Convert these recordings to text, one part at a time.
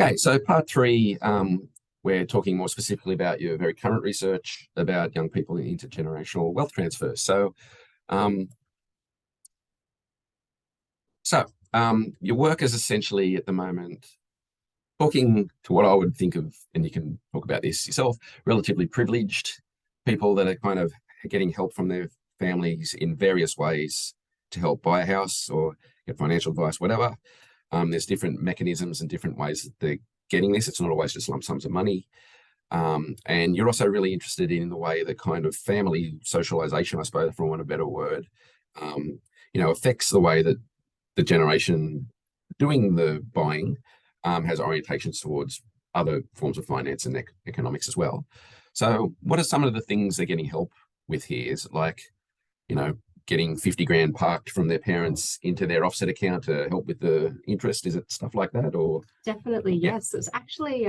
Okay, so part three, we're talking more specifically about your very current research about young people in intergenerational wealth transfer. Um, your work is essentially at the moment talking to what I would think of, and you can talk about this yourself, relatively privileged people that are kind of getting help from their families in various ways to help buy a house or get financial advice, whatever. There's different mechanisms and different ways that they're getting this. It's not always just lump sums of money. And you're also really interested in the way that kind of family socialization, I suppose, for want of a better word, affects the way that the generation doing the buying has orientations towards other forms of finance and economics as well. So what are some of the things they're getting help with here? Is it like, getting 50 grand parked from their parents into their offset account to help with the interest? Is it stuff like that? Or Definitely, yeah, yes. It's actually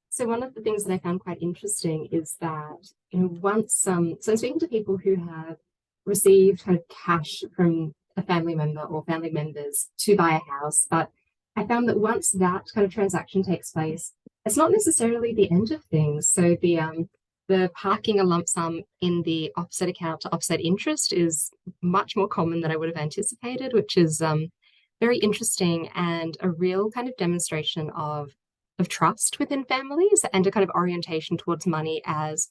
so one of the things that I found quite interesting is that, once so I'm speaking to people who have received kind of cash from a family member or family members to buy a house, but I found that once that kind of transaction takes place, it's not necessarily the end of things. So the parking a lump sum in the offset account to offset interest is much more common than I would have anticipated, which is very interesting and a real kind of demonstration of trust within families and a kind of orientation towards money as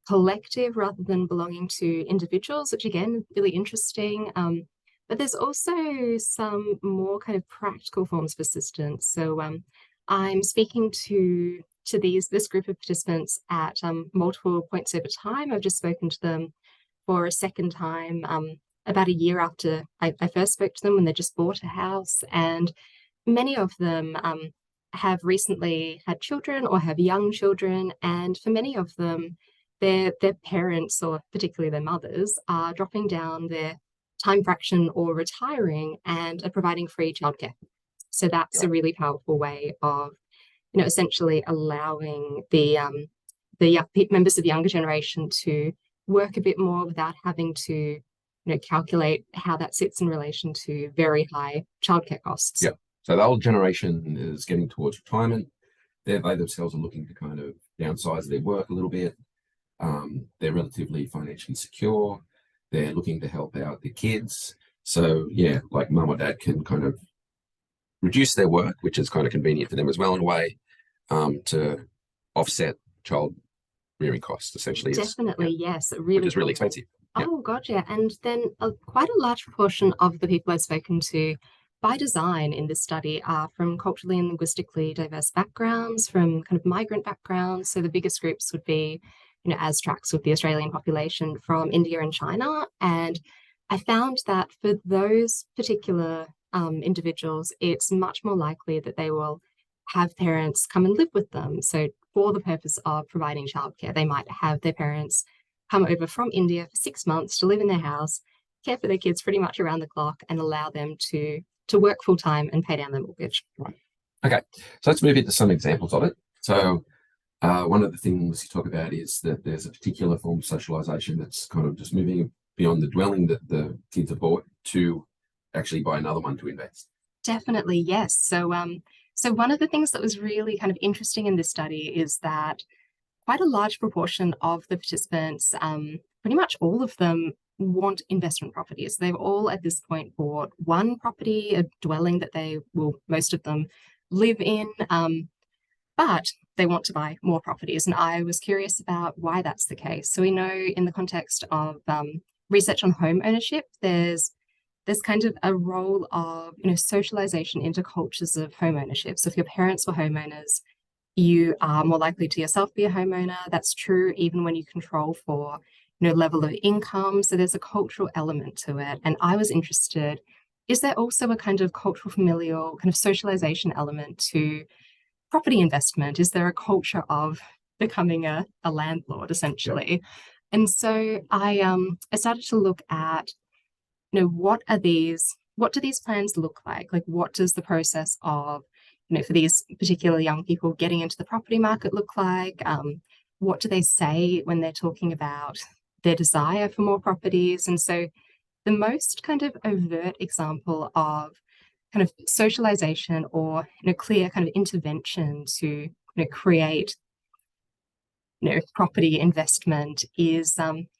collective rather than belonging to individuals, which again, really interesting. But there's also some more kind of practical forms of assistance. So I'm speaking to this group of participants at multiple points over time. I've just spoken to them for a second time about a year after I first spoke to them when they just bought a house. And many of them have recently had children or have young children. And for many of them, their parents, or particularly their mothers, are dropping down their time fraction or retiring and are providing free childcare. So that's a really powerful way of, essentially allowing the young members of the younger generation to work a bit more without having to calculate how that sits in relation to very high childcare costs. yeah. So the old generation is getting towards retirement. They themselves are looking to kind of downsize their work a little bit. They're relatively financially secure. They're looking to help out their kids. So yeah, like mum or dad can kind of reduce their work, which is kind of convenient for them as well in a way, to offset child rearing costs. Essentially, is Definitely, yes, really which is really helpful. expensive. Yeah, Oh God, yeah. And then quite a large proportion of the people I've spoken to by design in this study are from culturally and linguistically diverse backgrounds, from kind of migrant backgrounds. So the biggest groups would be, as tracks with the Australian population, from India and China. And I found that for those particular individuals, it's much more likely that they will have parents come and live with them. So for the purpose of providing childcare, they might have their parents come over from India for 6 months to live in their house, care for their kids pretty much around the clock, and allow them to work full time and pay down their mortgage. right. Okay, so let's move into some examples of it. So one of the things you talk about is that there's a particular form of socialization that's kind of just moving beyond the dwelling that the kids have bought to actually buy another one to invest. Definitely, yes. So one of the things that was really kind of interesting in this study is that quite a large proportion of the participants, pretty much all of them, want investment properties. They've all at this point bought one property, a dwelling that they will, most of them, live in, but they want to buy more properties. And I was curious about why that's the case. So we know in the context of research on home ownership, there's kind of a role of socialization into cultures of home ownership. So if your parents were homeowners, you are more likely to yourself be a homeowner. That's true even when you control for level of income. So there's a cultural element to it. And I was interested, is there also a kind of cultural familial kind of socialization element to property investment? Is there a culture of becoming a landlord essentially? Yeah. And so I started to look at what do these plans look like what does the process of for these particular young people getting into the property market look like? What do they say when they're talking about their desire for more properties? And so the most kind of overt example of kind of socialization or clear kind of intervention to create property investment is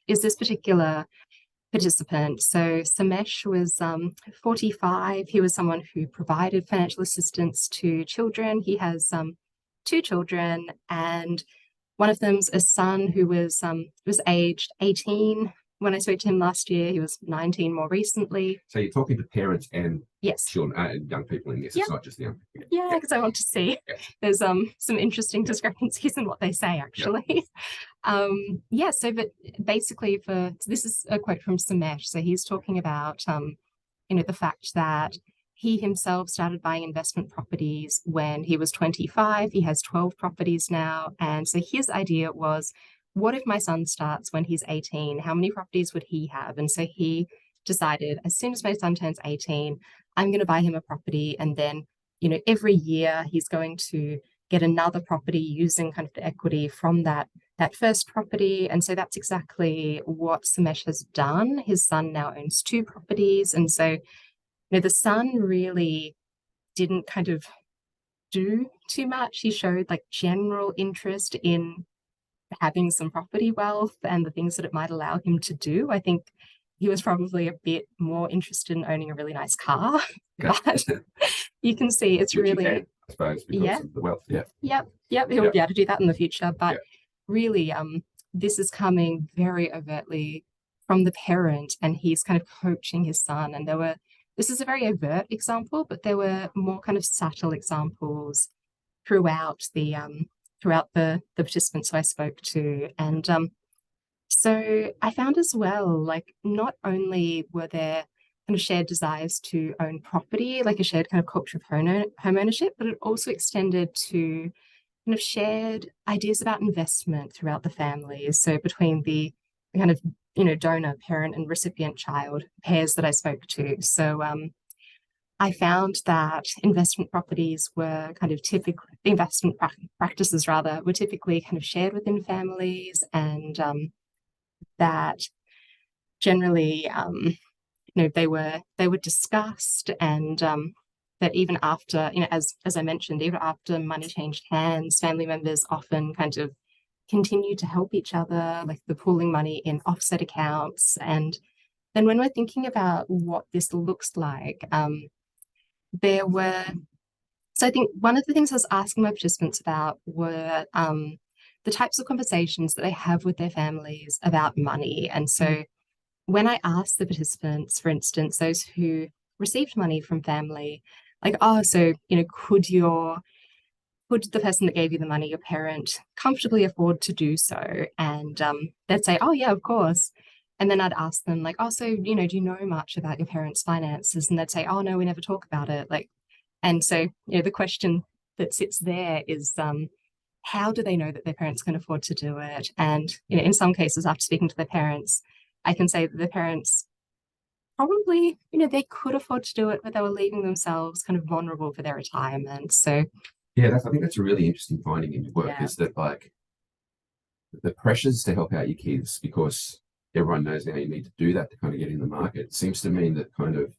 this particular participant. So Samesh was 45. He was someone who provided financial assistance to children. He has 2 children, and one of them's a son who was aged 18 when I spoke to him last year. He was 19 more recently. So you're talking to parents and yes, children and young people in this. Yep. It's not just the young people. Yeah, because I want to see. Yep. There's some interesting discrepancies in what they say, actually. Yep. So but basically so this is a quote from Samesh. So he's talking about the fact that he himself started buying investment properties when he was 25. He has 12 properties now. And so his idea was, what if my son starts when he's 18? How many properties would he have? And so he decided, as soon as my son turns 18, I'm going to buy him a property. And then, every year he's going to get another property using kind of the equity from that first property. And so that's exactly what Samesh has done. His son now owns 2 properties. And so the son really didn't kind of do too much. He showed like general interest in having some property wealth and the things that it might allow him to do. I think he was probably a bit more interested in owning a really nice car, but you can see it's really, I suppose, because of the wealth. Yep. He'll be able to do that in the future, but really, this is coming very overtly from the parent, and he's kind of coaching his son. And this is a very overt example, but there were more kind of subtle examples throughout the participants who I spoke to. And so I found as well, like, not only were there kind of shared desires to own property, like a shared kind of culture of home ownership, but it also extended to kind of shared ideas about investment throughout the family. So between the kind of donor, parent, and recipient child pairs that I spoke to. So I found that investment properties were kind of practices rather were typically kind of shared within families, and that generally they were discussed, and that even after as I mentioned, even after money changed hands, family members often kind of continued to help each other, like the pooling money in offset accounts. And then when we're thinking about what this looks like, so I think one of the things I was asking my participants about were the types of conversations that they have with their families about money. And so when I asked the participants, for instance, those who received money from family, like, could the person that gave you the money, your parent, comfortably afford to do so? And they'd say, oh yeah, of course. And then I'd ask them, like, oh, so, do you know much about your parents' finances? And they'd say, oh no, we never talk about it. Like, and so, the question that sits there is, how do they know that their parents can afford to do it? And, in some cases, after speaking to their parents, I can say that their parents probably, they could afford to do it, but they were leaving themselves kind of vulnerable for their retirement. So I think that's a really interesting finding in your work, is that, like, the pressures to help out your kids, because everyone knows now you need to do that to kind of get in the market, seems to mean that kind of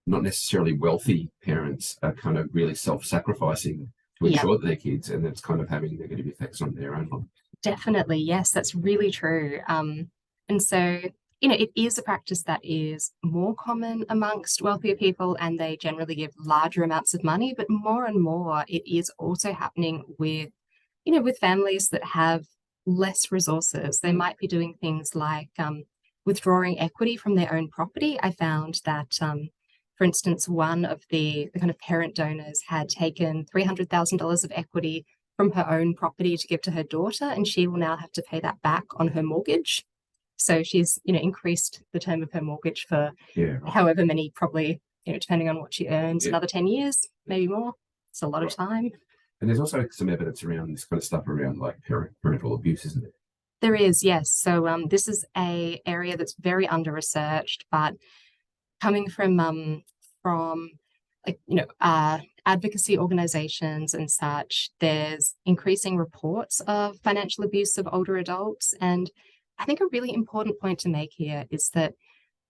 not necessarily wealthy parents are kind of really self-sacrificing to ensure that their kids, and it's kind of having negative effects on their own life. Definitely, yes, that's really true. And so, it is a practice that is more common amongst wealthier people, and they generally give larger amounts of money, but more and more it is also happening with, with families that have less resources. They might be doing things like withdrawing equity from their own property. I found that, for instance, one of the kind of parent donors had taken $300,000 of equity from her own property to give to her daughter, and she will now have to pay that back on her mortgage. So she's, increased the term of her mortgage for however many, probably, depending on what she earns, another 10 years, maybe more. It's a lot of time. And there's also some evidence around this kind of stuff around, like, parental abuse, isn't there? There is, yes. So this is an area that's very under-researched, but coming from like, advocacy organizations and such, there's increasing reports of financial abuse of older adults. And I think a really important point to make here is that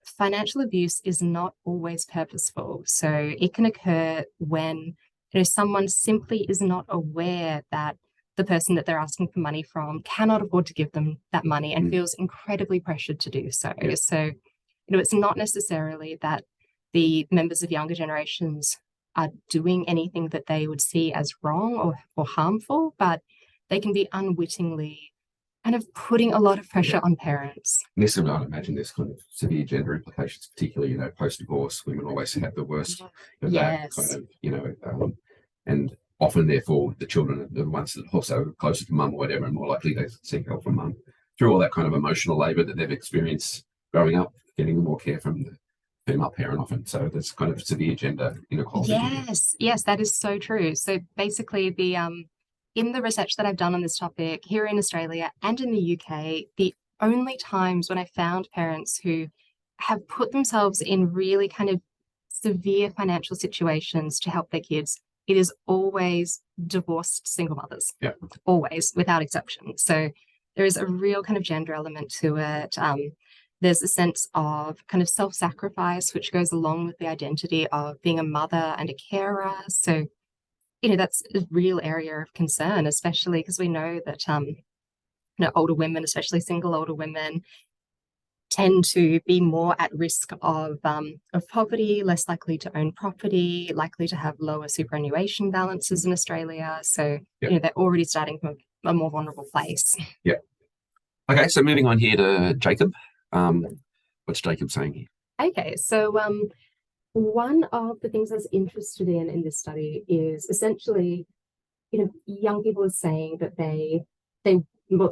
financial abuse is not always purposeful. So it can occur when someone simply is not aware that the person that they're asking for money from cannot afford to give them that money and feels incredibly pressured to do so. So, it's not necessarily that the members of younger generations are doing anything that they would see as wrong or harmful, but they can be unwittingly kind of putting a lot of pressure on parents. This, and I'd imagine there's kind of severe gender implications, particularly, post-divorce. Women always have the worst of that kind of, and often, therefore, the children are the ones that are also closer to mum or whatever, and more likely to seek help from mum through all that kind of emotional labour that they've experienced growing up, getting more care from the female parent often. So there's kind of severe gender inequality. Yes, that is so true. So basically, in the research that I've done on this topic here in Australia and in the UK, the only times when I found parents who have put themselves in really kind of severe financial situations to help their kids, it is always divorced single mothers. Yeah. Always, without exception. So there is a real kind of gender element to it. There's a sense of kind of self-sacrifice, which goes along with the identity of being a mother and a carer. So, that's a real area of concern, especially because we know that, older women, especially single older women, tend to be more at risk of poverty, less likely to own property, likely to have lower superannuation balances in Australia. So, they're already starting from a more vulnerable place. Yeah. Okay, so moving on here to Jacob. What's Jacob saying here? Okay, so one of the things I was interested in this study is essentially, young people are saying that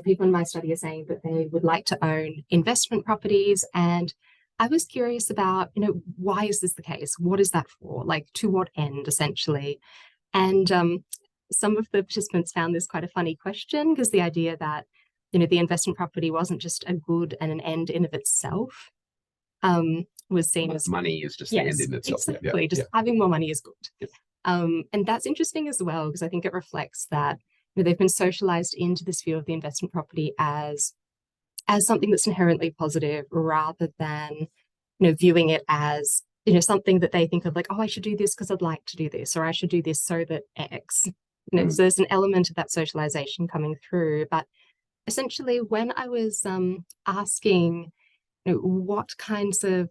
people in my study are saying that they would like to own investment properties. And I was curious about, why is this the case? What is that for? Like, to what end, essentially? And some of the participants found this quite a funny question, because the idea that, the investment property wasn't just a good and an end in of itself, was seen as money is just the end in itself. Exactly. Just having more money is good. And that's interesting as well, because I think it reflects that they've been socialized into this view of the investment property as something that's inherently positive, rather than viewing it as something that they think of, like, oh, I should do this because I'd like to do this, or I should do this so that X. So there's an element of that socialization coming through. But essentially, when I was asking, what kinds of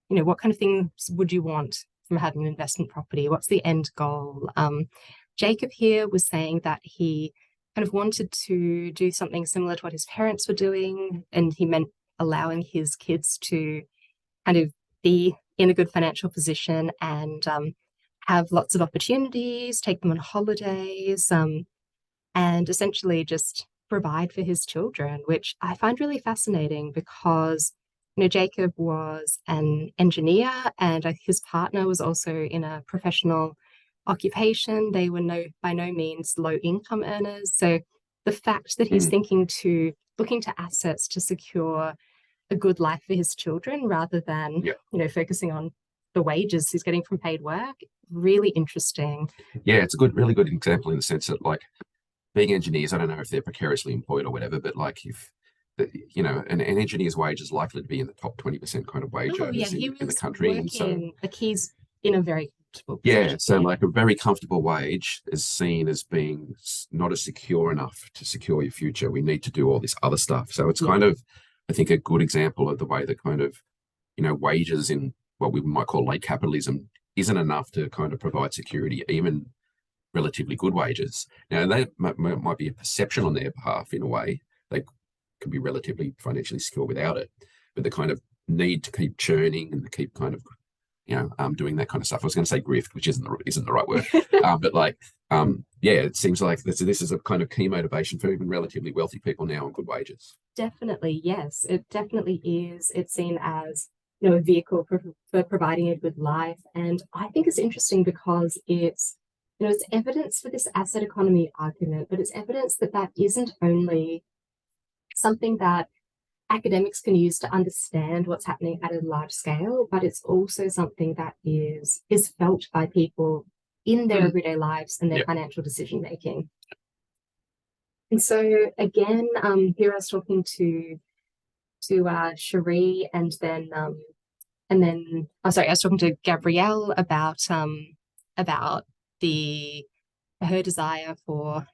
what kind of things would you want from having an investment property? What's the end goal? Jacob here was saying that he kind of wanted to do something similar to what his parents were doing, and he meant allowing his kids to kind of be in a good financial position and have lots of opportunities, take them on holidays, and essentially just provide for his children, which I find really fascinating because, Jacob was an engineer, and his partner was also in a professional occupation. They were by no means low income earners. So the fact that he's looking to assets to secure a good life for his children, rather than, focusing on the wages he's getting from paid work, really interesting. Yeah, it's a really good example in the sense that, like, being engineers, I don't know if they're precariously employed or whatever, but like, if an engineer's wage is likely to be in the top 20% kind of wage earners in the country. And so, like, he's in a very comfortable position. So like a very comfortable wage is seen as being not as secure enough to secure your future. We need to do all this other stuff. So it's kind of, I think, a good example of the way that kind of, wages in what we might call late capitalism isn't enough to kind of provide security, even relatively good wages. Now, that might be a perception on their behalf in a way. They can be relatively financially secure without it, but the kind of need to keep churning and to keep kind of, doing that kind of stuff. I was going to say grift, which isn't the right word, but like, it seems like this is a kind of key motivation for even relatively wealthy people now on good wages. Definitely, yes, it definitely is. It's seen as, a vehicle for providing a good life, and I think it's interesting because it's evidence for this asset economy argument, but it's evidence that isn't only something that academics can use to understand what's happening at a large scale, but it's also something that is felt by people in their everyday lives and their financial decision making. And so again, here I was talking to Cherie, and then And then, oh, sorry, I was talking to Gabrielle about the her desire for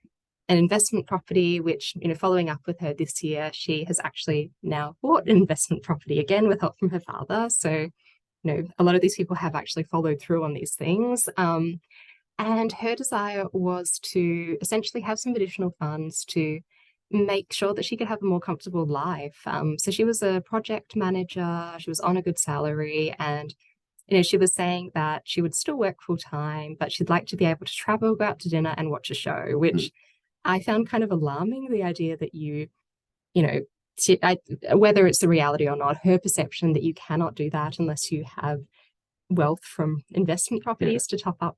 an investment property, which, following up with her this year, she has actually now bought an investment property again with help from her father. So, a lot of these people have actually followed through on these things. And her desire was to essentially have some additional funds to make sure that she could have a more comfortable life. So she was a project manager, she was on a good salary, and she was saying that she would still work full time, but she'd like to be able to travel, go out to dinner, and watch a show, which I found kind of alarming. The idea that whether it's the reality or not, her perception that you cannot do that unless you have wealth from investment properties to top up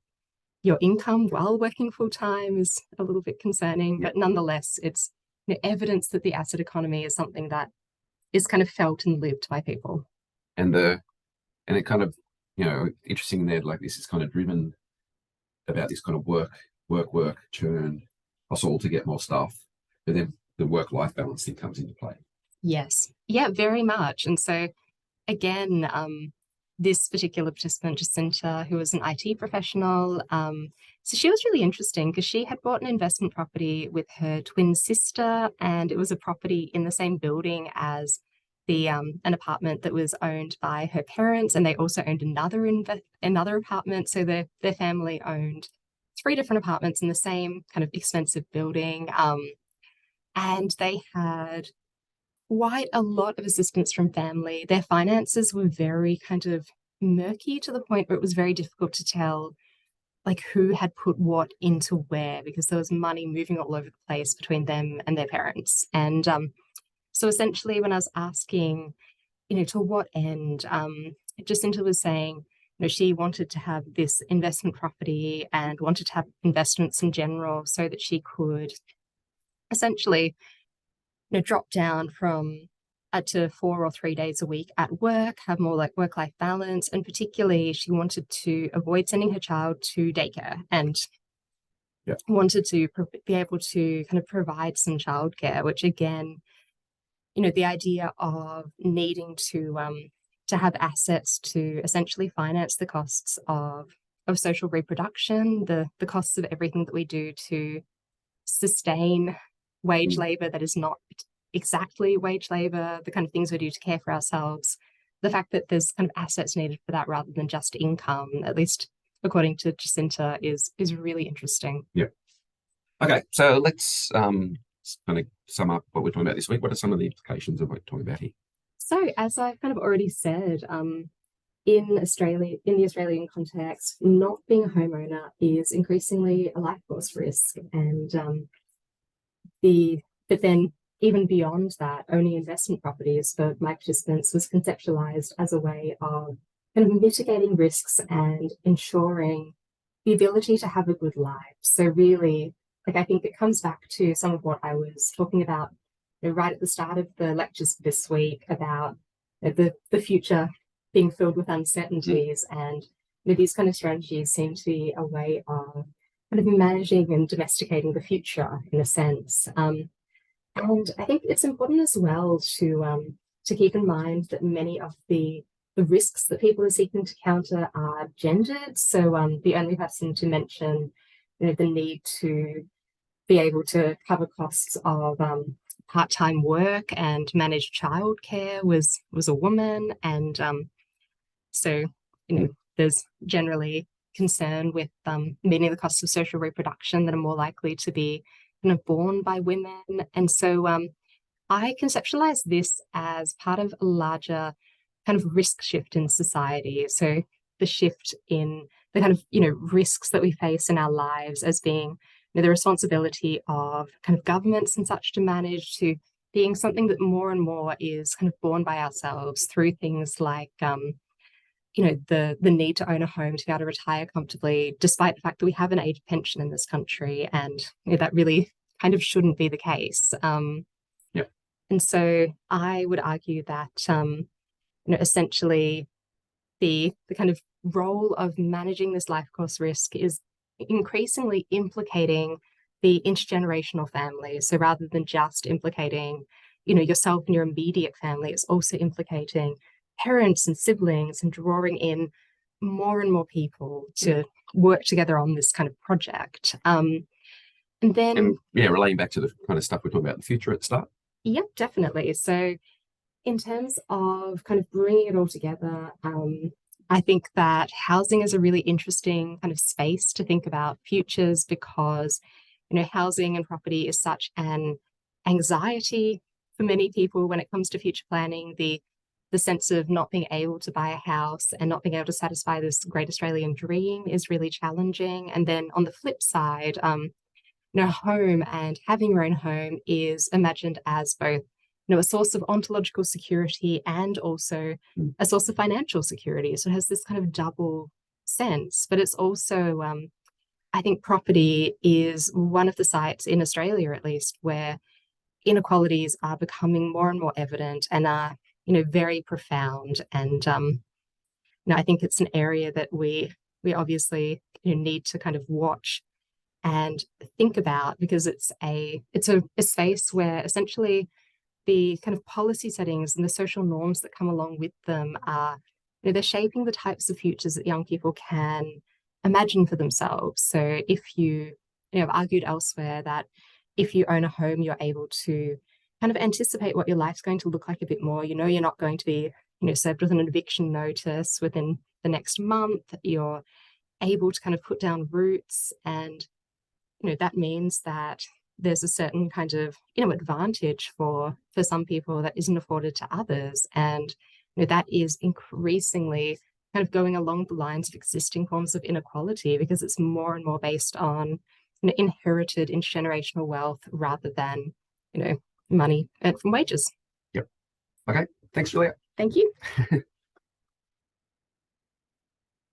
your income while working full time is a little bit concerning. But nonetheless, it's evidence that the asset economy is something that is kind of felt and lived by people. And it kind of, interesting there, like this is kind of driven about this kind of work, churn, hustle to get more stuff. But then the work-life balance thing comes into play. Yes. Yeah, very much. And so again, this particular participant, Jacinta, who was an IT professional, so she was really interesting because she had bought an investment property with her twin sister, and it was a property in the same building as an apartment that was owned by her parents, and they also owned another apartment. So their family owned 3 different apartments in the same kind of expensive building, and they had quite a lot of assistance from family. Their finances were very kind of murky to the point where it was very difficult to tell like who had put what into where, because there was money moving all over the place between them and their parents. And so essentially when I was asking, to what end, Jacinta was saying, she wanted to have this investment property and wanted to have investments in general so that she could essentially drop down from to 4 or 3 days a week at work, have more like work-life balance. And particularly she wanted to avoid sending her child to daycare and wanted to be able to kind of provide some childcare, which again, the idea of needing to have assets to essentially finance the costs of social reproduction, the costs of everything that we do to sustain wage labor that is not exactly wage labor, the kind of things we do to care for ourselves, the fact that there's kind of assets needed for that rather than just income, at least according to Jacinta, is really interesting. Yeah. Okay, so let's kind of sum up what we're talking about this week. What are some of the implications of what we're talking about here? So as I've kind of already said, in Australia, in the Australian context, not being a homeowner is increasingly a life force risk. And but then even beyond that, owning investment properties for my participants was conceptualized as a way of kind of mitigating risks and ensuring the ability to have a good life. So really, like, I think it comes back to some of what I was talking about right at the start of the lectures this week about the future being filled with uncertainties. And these kind of strategies seem to be a way of kind of managing and domesticating the future in a sense. And I think it's important as well to keep in mind that many of the risks that people are seeking to counter are gendered. So the only person to mention the need to be able to cover costs of part-time work and manage childcare was a woman. And so there's generally concern with meeting the costs of social reproduction that are more likely to be kind of borne by women. And so I conceptualize this as part of a larger kind of risk shift in society. So the shift in the kind of risks that we face in our lives as being the responsibility of kind of governments and such to manage, to being something that more and more is kind of borne by ourselves through things like the need to own a home to be able to retire comfortably, despite the fact that we have an age pension in this country, and that really kind of shouldn't be the case. And so I would argue that essentially the kind of role of managing this life course risk is increasingly implicating the intergenerational family. So rather than just implicating yourself and your immediate family, it's also implicating parents and siblings and drawing in more and more people to work together on this kind of project. And then, And yeah, relating back to the kind of stuff we're talking about in the future at the start. yep, definitely. So in terms of kind of bringing it all together, I think that housing is a really interesting kind of space to think about futures because, housing and property is such an anxiety for many people when it comes to future planning. The sense of not being able to buy a house and not being able to satisfy this great Australian dream is really challenging. And then on the flip side, home and having your own home is imagined as both, a source of ontological security and also a source of financial security. So it has this kind of double sense, but it's also, I think property is one of the sites in Australia, at least, where inequalities are becoming more and more evident and are, very profound. And, I think it's an area that we obviously need to kind of watch and think about because it's a space where essentially the kind of policy settings and the social norms that come along with them are, they're shaping the types of futures that young people can imagine for themselves. So if I've argued elsewhere that if you own a home, you're able to kind of anticipate what your life's going to look like a bit more. You're not going to be, served with an eviction notice within the next month. You're able to kind of put down roots, and that means that there's a certain kind of advantage for some people that isn't afforded to others, and that is increasingly kind of going along the lines of existing forms of inequality because it's more and more based on inherited intergenerational wealth rather than money earned from wages. Yep. Okay. Thanks, Julia. Thank you.